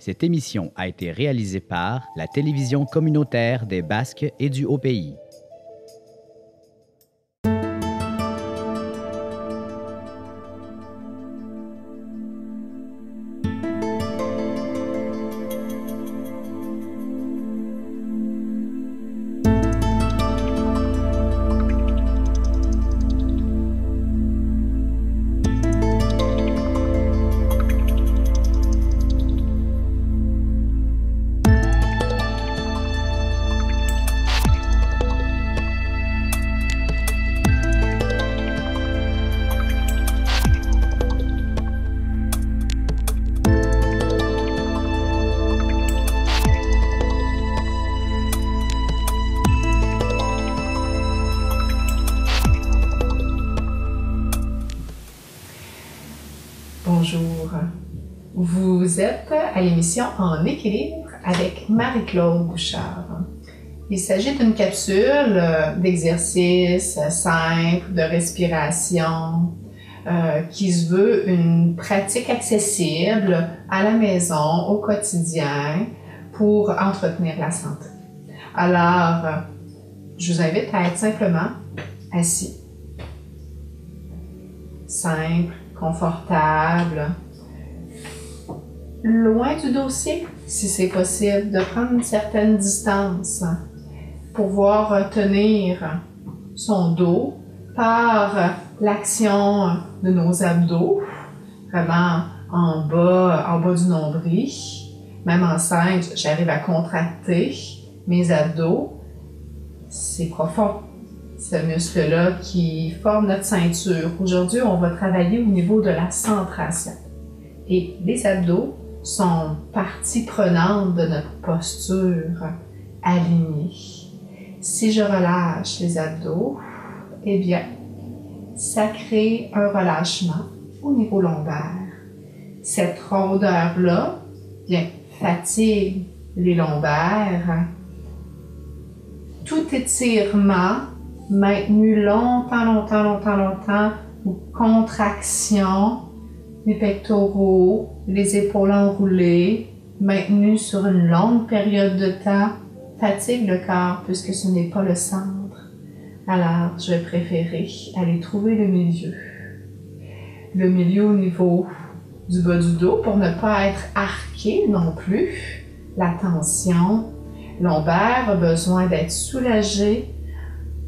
Cette émission a été réalisée par la télévision communautaire des Basques et du Haut-Pays. Bonjour, vous êtes à l'émission En équilibre avec Marie-Claude Bouchard. Il s'agit d'une capsule d'exercice simple, de respiration, qui se veut une pratique accessible à la maison, au quotidien, pour entretenir la santé. Alors, je vous invite à être simplement assis, simple, confortable, loin du dossier, si c'est possible, de prendre une certaine distance pour pouvoir tenir son dos par l'action de nos abdos, vraiment en bas du nombril. Même enceinte, j'arrive à contracter mes abdos. C'est profond. Ce muscle-là qui forme notre ceinture. Aujourd'hui, on va travailler au niveau de la centration. Et les abdos sont partie prenante de notre posture alignée. Si je relâche les abdos, eh bien, ça crée un relâchement au niveau lombaire. Cette rondeur-là, bien, fatigue les lombaires. Tout étirement maintenu longtemps, ou contraction, les pectoraux, les épaules enroulées, maintenu sur une longue période de temps, fatigue le corps puisque ce n'est pas le centre. Alors, je vais préférer aller trouver le milieu. Le milieu au niveau du bas du dos pour ne pas être arqué non plus. La tension lombaire a besoin d'être soulagée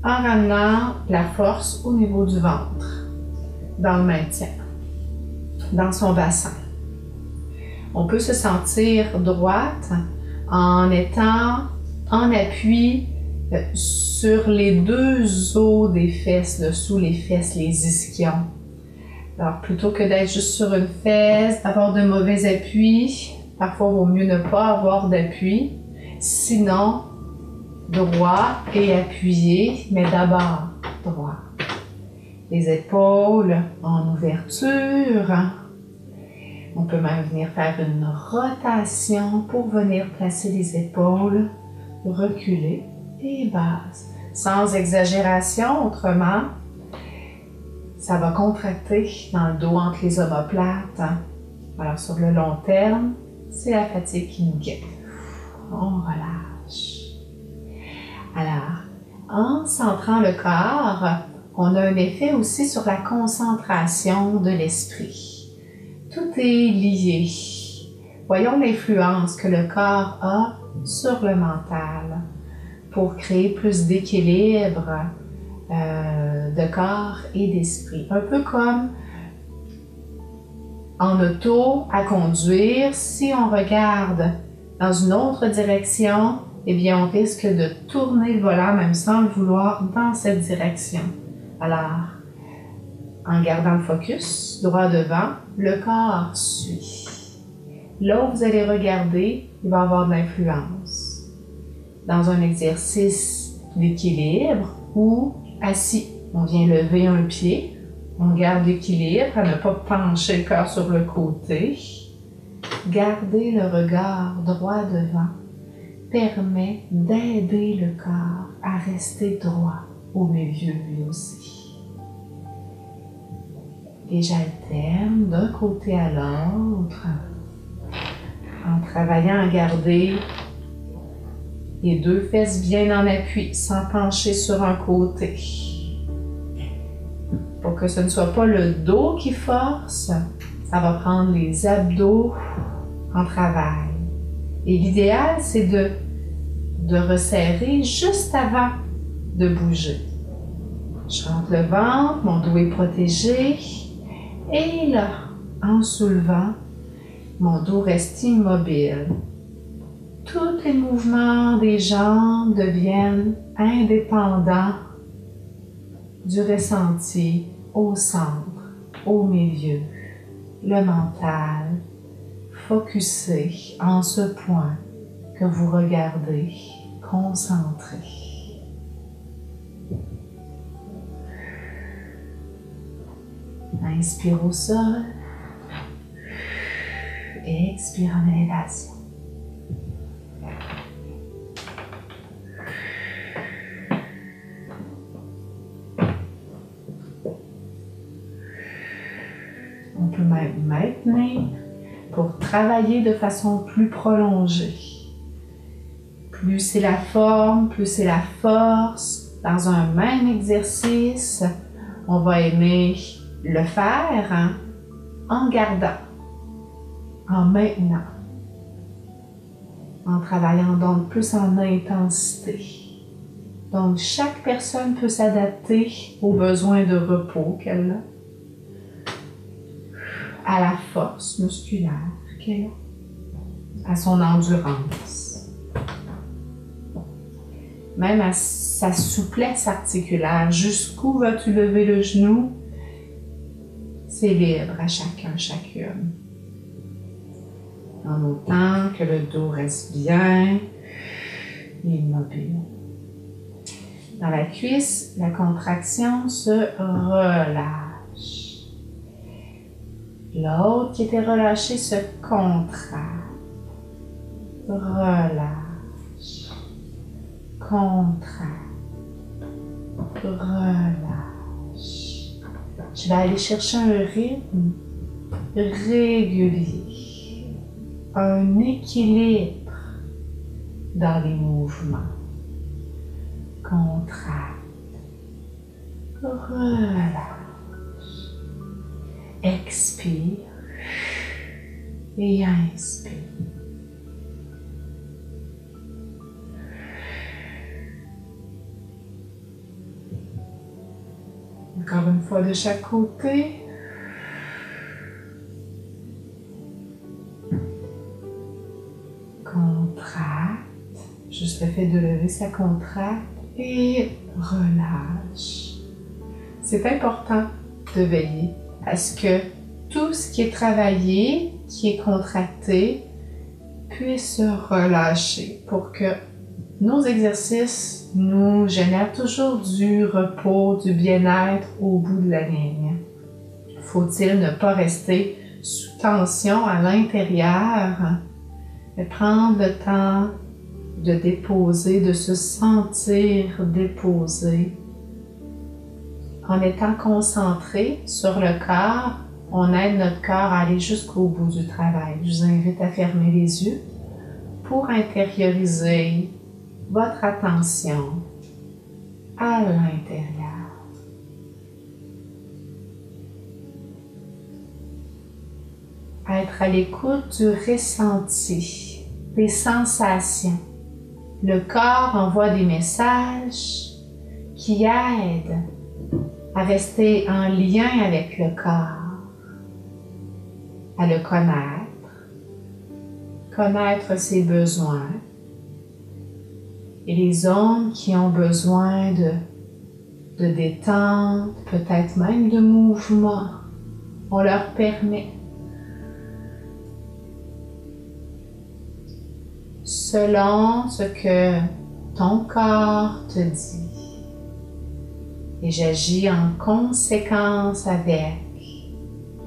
en ramenant la force au niveau du ventre, dans le maintien, dans son bassin. On peut se sentir droite en étant en appui sur les deux os des fesses, sous les fesses, les ischions. Alors, plutôt que d'être juste sur une fesse, d'avoir de mauvais appuis, parfois il vaut mieux ne pas avoir d'appui. Sinon, droit et appuyé, mais d'abord droit. Les épaules en ouverture. On peut même venir faire une rotation pour venir placer les épaules, reculer et basse. Sans exagération, autrement, ça va contracter dans le dos entre les omoplates. Alors sur le long terme, c'est la fatigue qui nous guette. On relâche. Alors, en centrant le corps, on a un effet aussi sur la concentration de l'esprit. Tout est lié. Voyons l'influence que le corps a sur le mental pour créer plus d'équilibre de corps et d'esprit. Un peu comme en auto à conduire, si on regarde dans une autre direction, eh bien, on risque de tourner le volant, même sans le vouloir, dans cette direction. Alors, en gardant le focus droit devant, le corps suit. Là où vous allez regarder, il va y avoir de l'influence. Dans un exercice d'équilibre ou assis, on vient lever un pied, on garde l'équilibre à ne pas pencher le corps sur le côté. Gardez le regard droit devant permet d'aider le corps à rester droit au milieu lui aussi. Et j'alterne d'un côté à l'autre. en travaillant à garder les deux fesses bien en appui, sans pencher sur un côté. Pour que ce ne soit pas le dos qui force, ça va prendre les abdos en travail. Et l'idéal, c'est de resserrer juste avant de bouger. Je rentre le ventre, mon dos est protégé. Et là, en soulevant, mon dos reste immobile. Tous les mouvements des jambes deviennent indépendants du ressenti au centre, au milieu, le mental, focusé en ce point que vous regardez, concentré. Inspire au sol, expire en élévation. On peut même maintenir pour travailler de façon plus prolongée. Plus c'est la forme, plus c'est la force. Dans un même exercice, on va aimer le faire en gardant, en maintenant, en travaillant donc plus en intensité. Donc, chaque personne peut s'adapter aux besoins de repos qu'elle a, à la force musculaire qu'elle a, à son endurance, même à sa souplesse articulaire. Jusqu'où vas-tu lever le genou? C'est libre à chacun, chacune. En autant que le dos reste bien immobile. Dans la cuisse, la contraction se relâche. L'autre qui était relâché se contracte. Relâche. Contracte. Relâche. Je vais aller chercher un rythme régulier, un équilibre dans les mouvements. Contracte, relâche, expire et inspire. Encore une fois de chaque côté. Contracte. Juste le fait de lever, ça contracte et relâche. C'est important de veiller à ce que tout ce qui est travaillé, qui est contracté, puisse se relâcher pour que nos exercices nous génèrent toujours du repos, du bien-être au bout de la ligne. Faut-il ne pas rester sous tension à l'intérieur, mais prendre le temps de déposer, de se sentir déposé. En étant concentré sur le corps, on aide notre corps à aller jusqu'au bout du travail. Je vous invite à fermer les yeux pour intérioriser votre attention à l'intérieur. Être à l'écoute du ressenti, des sensations. Le corps envoie des messages qui aident à rester en lien avec le corps, à le connaître ses besoins. Et les zones qui ont besoin de détente, peut-être même de mouvement, on leur permet. Selon ce que ton corps te dit. Et j'agis en conséquence avec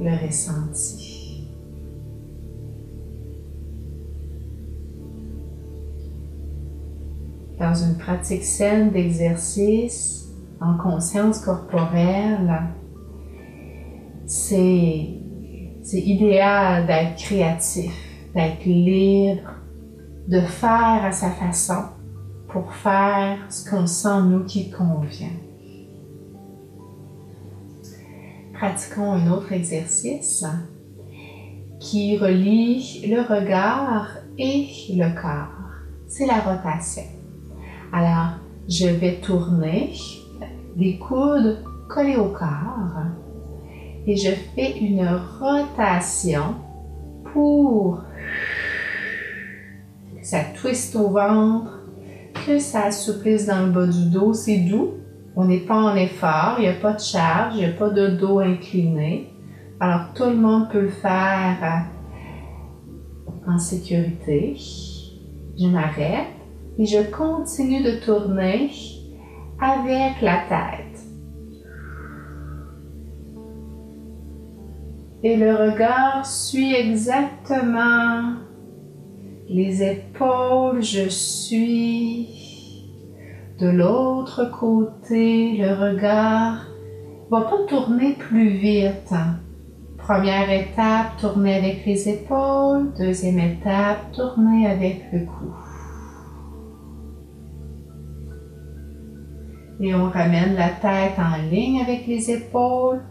le ressenti. Dans une pratique saine d'exercice en conscience corporelle, c'est idéal d'être créatif, d'être libre, de faire à sa façon pour faire ce qu'on sent nous qui convient. Pratiquons un autre exercice qui relie le regard et le corps. C'est la rotation. Alors, je vais tourner les coudes collés au corps et je fais une rotation pour que ça twiste au ventre, que ça assouplisse dans le bas du dos. C'est doux, on n'est pas en effort, il n'y a pas de charge, il n'y a pas de dos incliné. Alors tout le monde peut le faire en sécurité. Je m'arrête et je continue de tourner avec la tête. Et le regard suit exactement les épaules, je suis de l'autre côté, le regard va pas tourner plus vite. Première étape, tourner avec les épaules. Deuxième étape, tourner avec le cou. Et on ramène la tête en ligne avec les épaules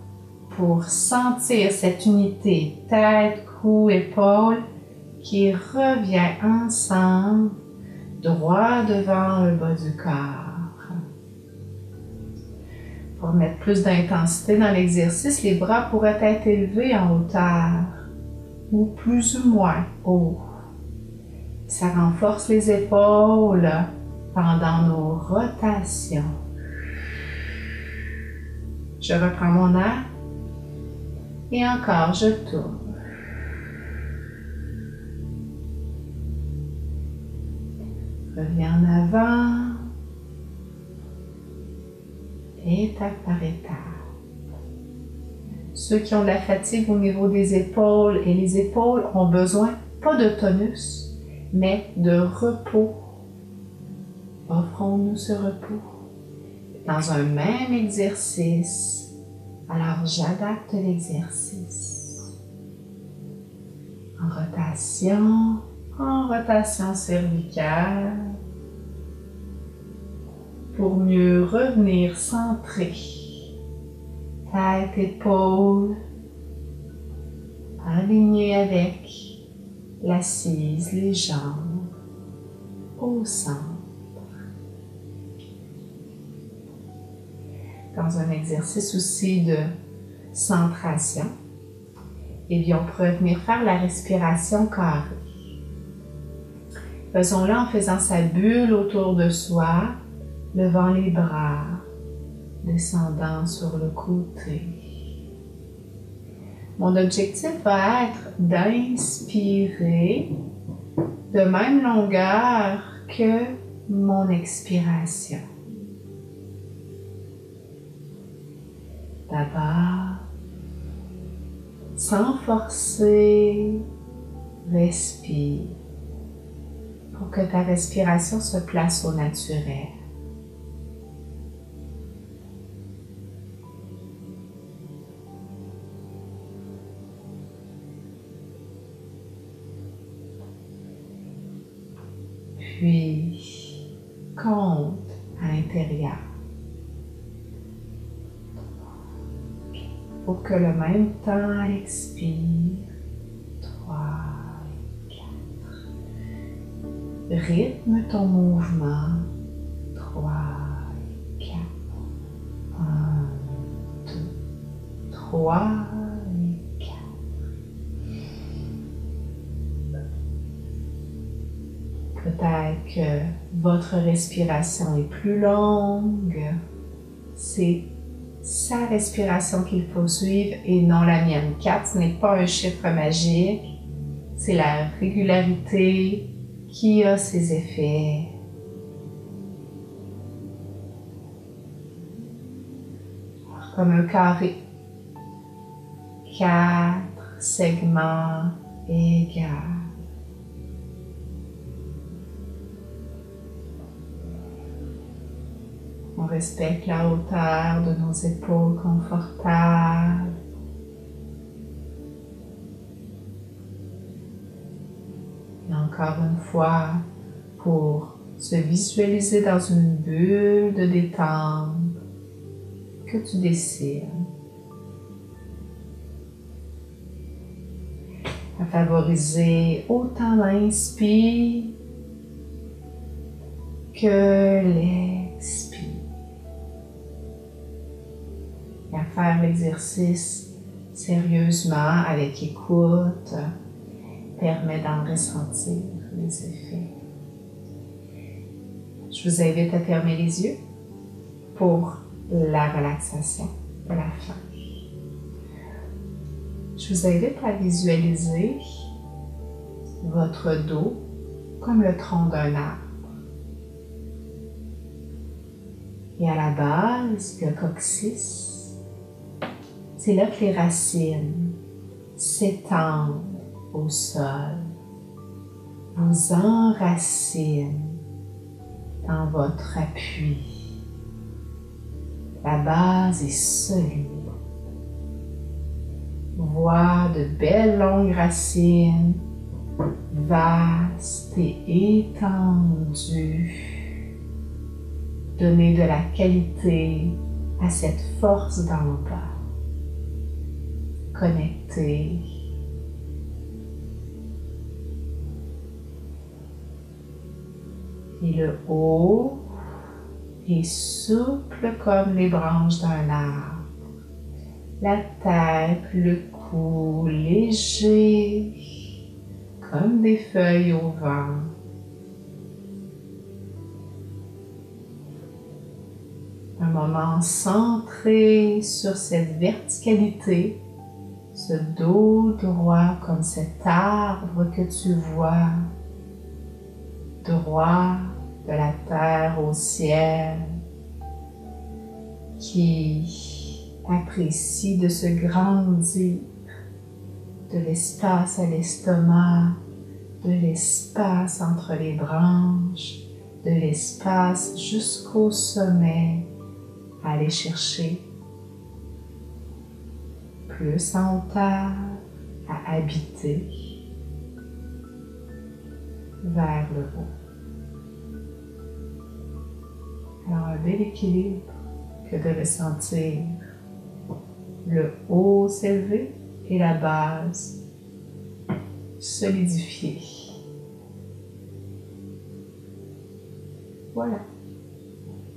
pour sentir cette unité tête, cou, épaule qui revient ensemble, droit devant le bas du corps. Pour mettre plus d'intensité dans l'exercice, les bras pourraient être élevés en hauteur ou plus ou moins haut. Ça renforce les épaules pendant nos rotations. Je reprends mon air et encore je tourne. Reviens en avant, étape par étape. Ceux qui ont de la fatigue au niveau des épaules et les épaules ont besoin, pas de tonus, mais de repos. Offrons-nous ce repos dans un même exercice. Alors j'adapte l'exercice. En rotation cervicale, pour mieux revenir centré. Tête, épaule, aligné avec l'assise, les jambes au centre. Dans un exercice aussi de centration, eh bien, on pourrait venir faire la respiration carrée. Faisons-le en faisant sa bulle autour de soi, levant les bras, descendant sur le côté. Mon objectif va être d'inspirer de même longueur que mon expiration. D'abord, sans forcer, respire pour que ta respiration se place au naturel. Puis, compte à l'intérieur. Pour que le même temps expire, 3 et 4. Rythme ton mouvement, 3 et 4. 1, 2, 3 et 4. Peut-être que votre respiration est plus longue. C'est sa respiration qu'il faut suivre et non la mienne. 4, ce n'est pas un chiffre magique, c'est la régularité qui a ses effets. Alors, comme un carré, 4 segments égaux. On respecte la hauteur de nos épaules confortables. encore une fois pour se visualiser dans une bulle de détente que tu désires. À favoriser autant l'inspire que l'expire. Et à faire l'exercice sérieusement, avec écoute, permet d'en ressentir les effets. Je vous invite à fermer les yeux pour la relaxation de la fin. Je vous invite à visualiser votre dos comme le tronc d'un arbre. Et à la base, le coccyx, c'est là que les racines s'étendent au sol, vous enracinent dans votre appui. La base est solide. Voie de belles longues racines, vastes et étendues. Donnez de la qualité à cette force d'en bas. Connectez. Et le haut est souple comme les branches d'un arbre. La tête, le cou léger comme des feuilles au vent. Un moment centré sur cette verticalité, ce dos droit comme cet arbre que tu vois, droit de la terre au ciel, qui apprécie de se grandir de l'espace à l'estomac, de l'espace entre les branches, de l'espace jusqu'au sommet, à aller chercher plus en hauteur, à habiter vers le haut. Alors un bel équilibre que de ressentir le haut s'élever et la base solidifiée. Voilà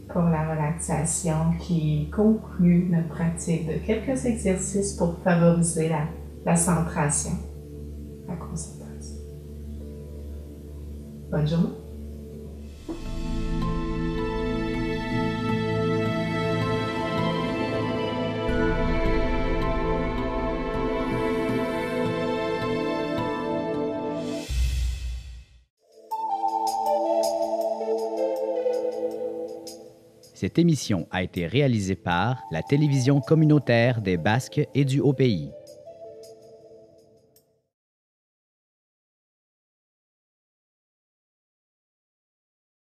pour la relaxation qui conclut notre pratique de quelques exercices pour favoriser la centration, la concentration. Bonne journée! Cette émission a été réalisée par la télévision communautaire des Basques et du Haut-Pays.